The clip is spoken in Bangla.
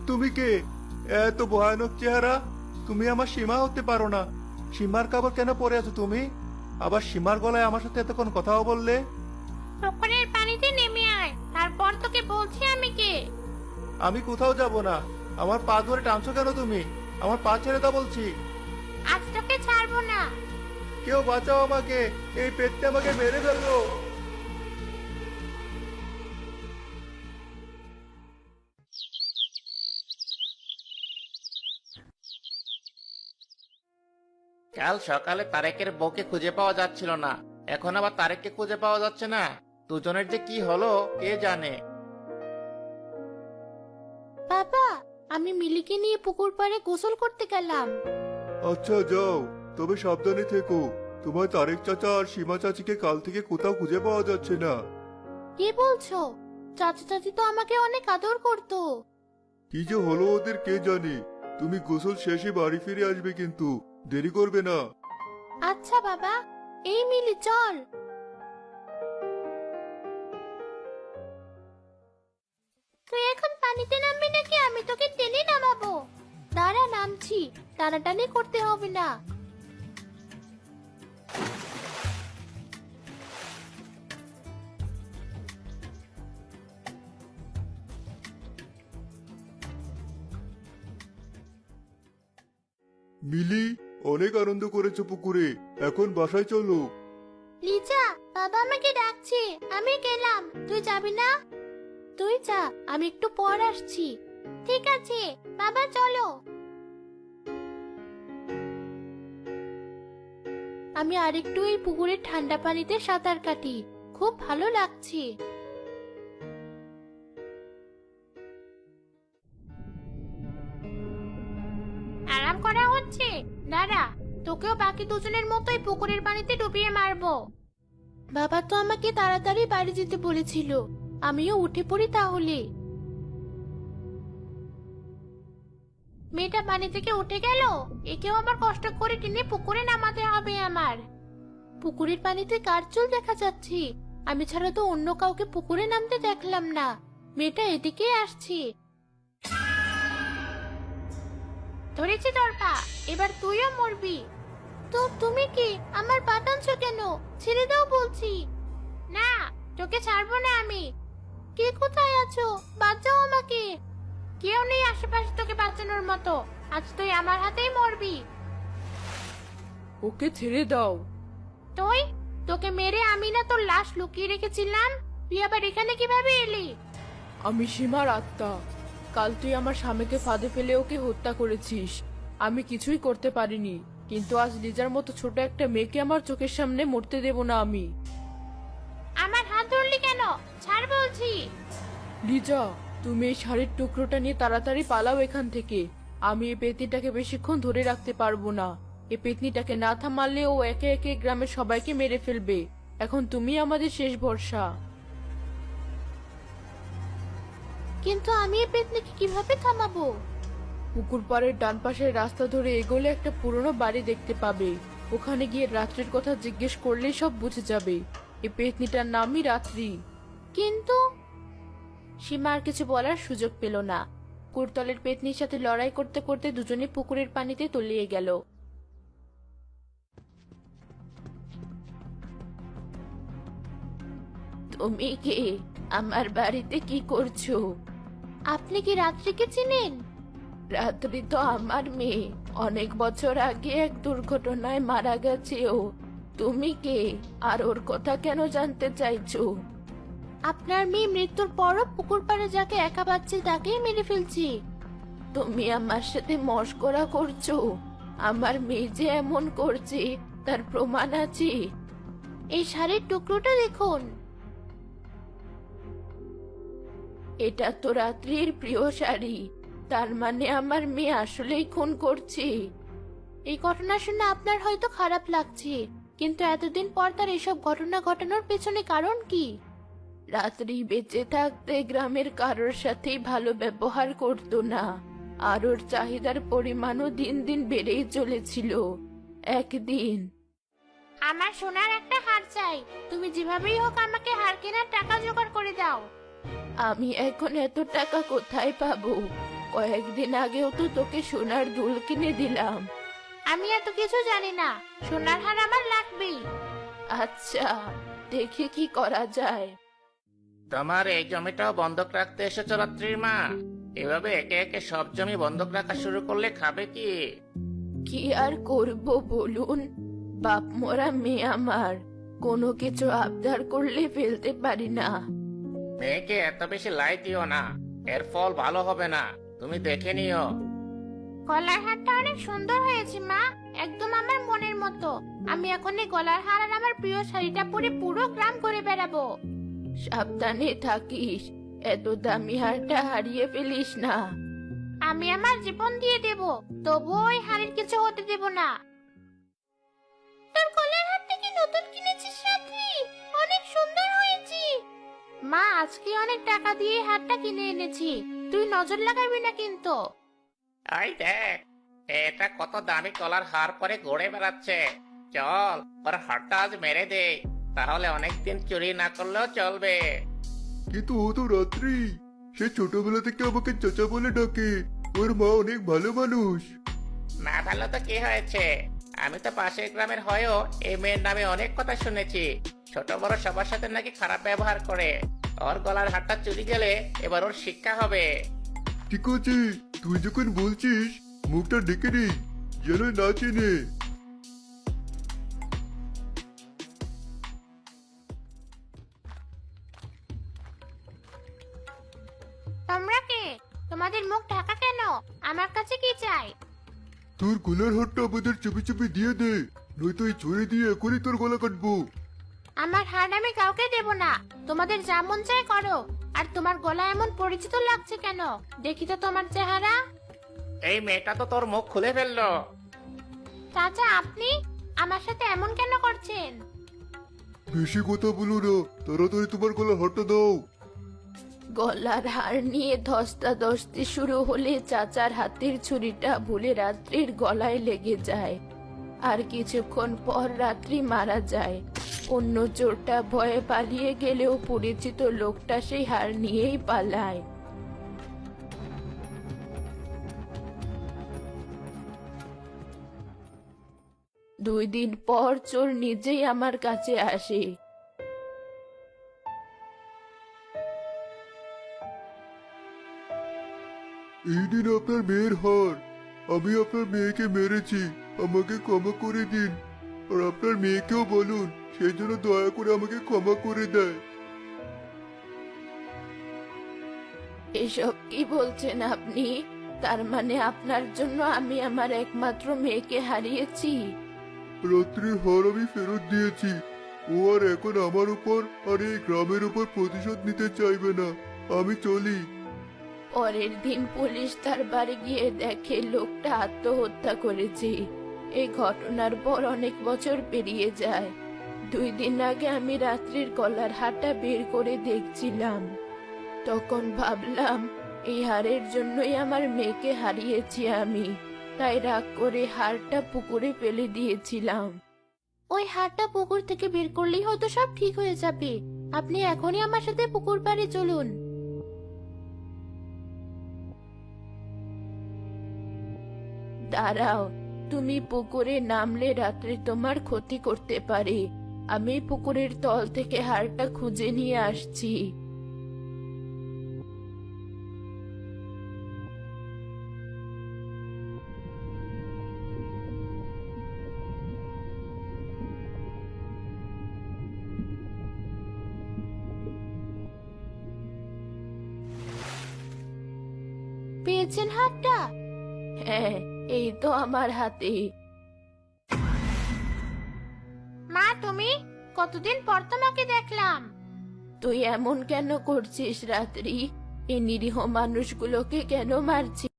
তুমি কে? এত ভয়ানক চেহারা। তুমি আমার সীমা হতে পারো না। সীমার কাপড় কেন পরে আছো তুমি? আবার সীমার গলায় আমার সাথে এতক্ষণ কথাও বললে। পুকুরের পানিতে নেমে আয়, তারপর তোকে বলছি আমি কে। আমি কোথাও যাব না। আমার পা ধরে টানছো কেন তুমি? আমার পা ছেড়ে দাও বলছি। আজ তোকে ছাড়বো না। কেউ বাঁচাও আমাকে, এই পেটটা আমাকে মেরে ফেললো। কাল সকালে তারেকের বউকে খুঁজে পাওয়া যাচ্ছিল না, এখন আবার তারেককে খুঁজে পাওয়া যাচ্ছে না। দুজনের যে কি হলো কে জানে। বাবা, আমি মিলিকে নিয়ে পুকুর পাড়ে গোসল করতে গেলাম। আচ্ছা যাও, তবে সাবধানে থেকো। তোমার তারেক চাচা আর সীমা চাচিকে কাল থেকে কোথাও খুঁজে পাওয়া যাচ্ছে না। কি বলছো? চাচা চাচি তো আমাকে অনেক আদর করতো। কি যে হলো ওদের কে জানে। তুমি গোসল শেষে বাড়ি ফিরে আসবে, কিন্তু দেরি করবে না। আচ্ছা বাবা, এই মিলি চল। তুই এখন পানিতে নামবি নাকি আমি তোকে টেনে নামাবো? দাঁড়া, নামছি। টানাটানি করতে হবে না। মিলি, অনেক আনন্দ করেছো পুকুরে, এখন বাসায় চলো। লিজা, বাবা আমাকে ডাকছে, আমি গেলাম। তুই যাবি না? তুই যা, আমি একটু পর আসছি। ঠিক আছে বাবা, চলো। আমি আরেকটু এই পুকুরের ঠান্ডা পানিতে সাঁতার কাটি, খুব ভালো লাগছে। আরাম করা হচ্ছে? দাঁড়া, তোকেও বাকি দুজনের মতোই পুকুরের পানিতে ডুবিয়ে মারবো। বাবা তো আমাকে তাড়াতাড়ি বাড়ি যেতে বলেছিল, আমিও উঠে পড়ি তাহলে। মেয়েটা পানি থেকে উঠে গেল, একেও আবার কষ্ট করে টেনে পুকুরে নামাতে হবে আমার। পুকুরের পানিতে কার চুল দেখা যাচ্ছে? আমি ছাড়া তো অন্য কাউকে পুকুরে নামতে দেখলাম না। মেয়েটা এদিকে আসছে। ধরেছি তোর পা, এবার তুইও মরবি। তো তুমি কি আমার পা টানছো কেন? ছেড়ে দাও বলছি। না, তোকে ছাড়বো না আমি। কে কোথায় আছো? বাঁচাও আমাকে। কেউ নেই আশেপাশে তোকে বাঁচানোর মতো। আজ তুই আমার হাতেই মরবি। ওকে ছেড়ে দাও। তুই, তোকে মেরে আমি না তোর লাশ লুকিয়ে রেখেছিলাম। তুই আবার এখানে কিভাবে এলি? আমি সীমার আত্মা। কাল তুই আমার স্বামীকে ফাঁদে ফেলে ওকে হত্যা করেছিস। আমি কিছুই করতে পারিনি, কিন্তু আজ লিজার মতো ছোট একটা মেয়েকে আমার চোখের সামনে মরতে দেব না আমি। আমার হাত ধরলি কেন? ছাড় বলছি। লিজা, তুমি এই শাড়ির টুকরোটা নিয়ে তাড়াতাড়ি পালাও এখান থেকে। আমি এই পেতনিটাকে বেশিক্ষণ ধরে রাখতে পারবো না। এই পেতনিটাকে না থামালে ও একে একে গ্রামের সবাইকে মেরে ফেলবে। এখন তুমি আমাদের শেষ ভরসা। কিন্তু আমি এই পেতনিকে কিভাবে থামাবো? পুকুর পাড়ের ডান পাশের রাস্তা ধরে এগোলে একটা পুরনো বাড়ি দেখতে পাবে। ওখানে গিয়ে রাত্রির কথা জিজ্ঞেস করলেই সব বুঝে যাবে। এই পেতনিটার নামই রাত্রি। কিন্তু সীমা আর কিছু বলার সুযোগ পেল না। কুরতলের পেতনির সাথে লড়াই করতে করতে দুজনে পুকুরের পানিতে তলিয়ে গেল। তুমি কে? আমার বাড়িতে কি করছো? আপনি কি রাত্রিকে চিনেন? রাত্রি তো আমার মেয়ে। অনেক বছর আগে এক দুর্ঘটনায় মারা গেছে ও। তুমি কে, আর ওর কথা কেন জানতে চাইছো? আপনার মেয়ে মৃত্যুর পরও পুকুর পাড়ে যাকে একা পাচ্ছে তাকেই মেরে ফেলছি। তুমি আমার সাথে মশকরা করছো? আমার মেয়ে যে এমন করছে তার প্রমাণ আছে। এই শাড়ির টুকরোটা দেখুন। এটা তো রাত্রির প্রিয় শাড়ি। তার মানে আমার মেয়ে আসলেই খুন করছে। এই ঘটনা শুনে আপনার হয়তো খারাপ লাগছে, কিন্তু এতদিন পর তার এসব ঘটনা ঘটানোর পেছনে কারণ কি? রাত্রি বেঁচে থাকতে গ্রামের কারোর সাথেই ভালো ব্যবহার করতো না, আর ওর চাহিদার পরিমাণও দিন দিন বেড়েই চলেছিল। একদিন আমার সোনার একটা হার চাই। তুমি যেভাবেই হোক আমাকে হার কেনার টাকা জোগাড় করে দাও। আমি এখন এত টাকা কোথায় পাবো? কয়েকদিন আগেও তো তোকে সোনার দুল কিনে দিলাম। আমি এত কিছু জানি না, সোনার হার আমার লাগবেই। আচ্ছা, দেখি কি করা যায়। তোমার এই জমিটাও বন্ধক রাখতে এসেছো রাত্রির মা? এভাবে একে একে সব জমি বন্ধক রাখা শুরু করলে খাবে কি? কি আর করব বলুন, বাপ মরা মেয়ে আমার, কোনো কিছু আবদার করলে ফেলতে পারি না। মেয়েকে এত বেশি লাই দিও না, এর ফল ভালো হবে না, তুমি দেখে নিও। গলার হারটা অনেক সুন্দর হয়েছে মা, একদম আমার মনের মতো। আমি এখন এই গলার হার আর আমার প্রিয় শাড়িটা পরে পুরো গ্রাম ঘুরে বেড়াবো। সাবধানে থাকিস, এত দামি হারটা হারিয়ে ফেলিস না। আমি আমার জীবন দিয়ে দেব, তবুও ওই হারের কিছু হতে দেব না। তোর গলার হারটা কি নতুন কিনেছিস রাত্রি? অনেক সুন্দর হয়েছে। মা, আজকে অনেক টাকা দিয়ে এই হারটা কিনে এনেছি, তুই নজর লাগাবি না কিন্তু। এই দেখ, এটা কত দামি কলার হার পরে ঘুরে বেড়াচ্ছে। চল, ওর হারটা আজ মেরে দে, তাহলে অনেকদিন চুরি না করলেও চলবে। কিন্তু ও তো রাত্রি, সে ছোটবেলা থেকে আমাকে চাচা বলে ডাকে। ওর মা অনেক ভালো মানুষ। না ভালো তো কি হয়েছে, আমি তো পাশের গ্রামের হয়েও এই মেয়ের নামে অনেক কথা শুনেছি। ছোট বড় সবার সাথে নাকি খারাপ ব্যবহার করে। ওর গলার হারটা চুরি গেলে এবার ওর শিক্ষা হবে। ঠিক আছে, তুই যখন বলছিস মুখটা ডেকে নেই, যেন না চেনে। তোমরা কে? তোমাদের মুখ ঢাকা কেন? আমার কাছে কি চাই? তোর গলার হারটা আমাদের চুপি চুপি দিয়ে দে, নয়তো এই ছুরি দিয়ে এখনই তোর গলা কাটবো। আমার হার আমি কাউকে দেব না, তোমাদের যা মন চাই করো। আর তোমার গলা এমন পরিচিত লাগছে কেন? দেখি তো তোমার চেহারা। এই মেয়েটা তো তোর মুখ খুলে ফেললো। চাচা, আপনি আমার সাথে এমন কেন করছেন? বেশি কথা বলো না, তাড়াতাড়ি তোমার গলার হারটা দাও। গলার হার নিয়ে ধস্তাধস্তি শুরু হলে চাচার হাতের ছুরিটা ভুলে রাত্রির গলায় লেগে যায়। আর কিছুক্ষণ পর রাত্রি মারা যায়। অন্য চোরটা ভয়ে পালিয়ে গেলেও পরিচিত লোকটা সেই হার নিয়েই পালায়। দুই দিন পর চোর নিজেই আমার কাছে আসে। এই দিন আপনার মেয়ের হার, আমি আপনার মেয়েকে মেরেছি, আমাকে ক্ষমা করে দিন। আর আপনার মেয়েকেও বলুন সেই জন্য দয়া করে আমাকে ক্ষমা করে দেয়। এসব কি বলছেন আপনি? তার মানে আপনার জন্য আমি আমার একমাত্র মেয়েকে হারিয়েছি? রাত্রির হার আমি ফেরত দিয়েছি। ও আর এখন আমার উপর আর এই গ্রামের উপর প্রতিশোধ নিতে চাইবে না। আমি চলি। পরের দিন পুলিশ তার বাড়ি গিয়ে দেখে লোকটা আত্মহত্যা করেছে। এই ঘটনার পর অনেক বছর পেরিয়ে যায়। 2 দিন আগে আমি রাত্রির গলার হারটা বের করে দেখছিলাম। তখন ভাবলাম এই হারের জন্যই আমার মেয়েকে হারিয়েছি আমি। তাই রাগ করে হারটা পুকুরে ফেলে দিয়েছিলাম। ওই হারটা পুকুর থেকে বের করলেই হয়তো সব ঠিক হয়ে যাবে। আপনি এখনই আমার সাথে পুকুর পাড়ে চলুন। দাঁড়াও, তুমি পুকুরে নামলে রাত্রে তোমার ক্ষতি করতে পারে। আমি পুকুরের তল থেকে হারটা খুঁজে নিয়ে আসছি। পেয়েছেন হারটা? হ্যাঁ, এই তো আমার হাতে। মা, তুমি? কতদিন পর তোমাকে দেখলাম। তুই এমন কেন করছিস রাত্রি? এই নিরীহ মানুষগুলোকে কেন মারছিস?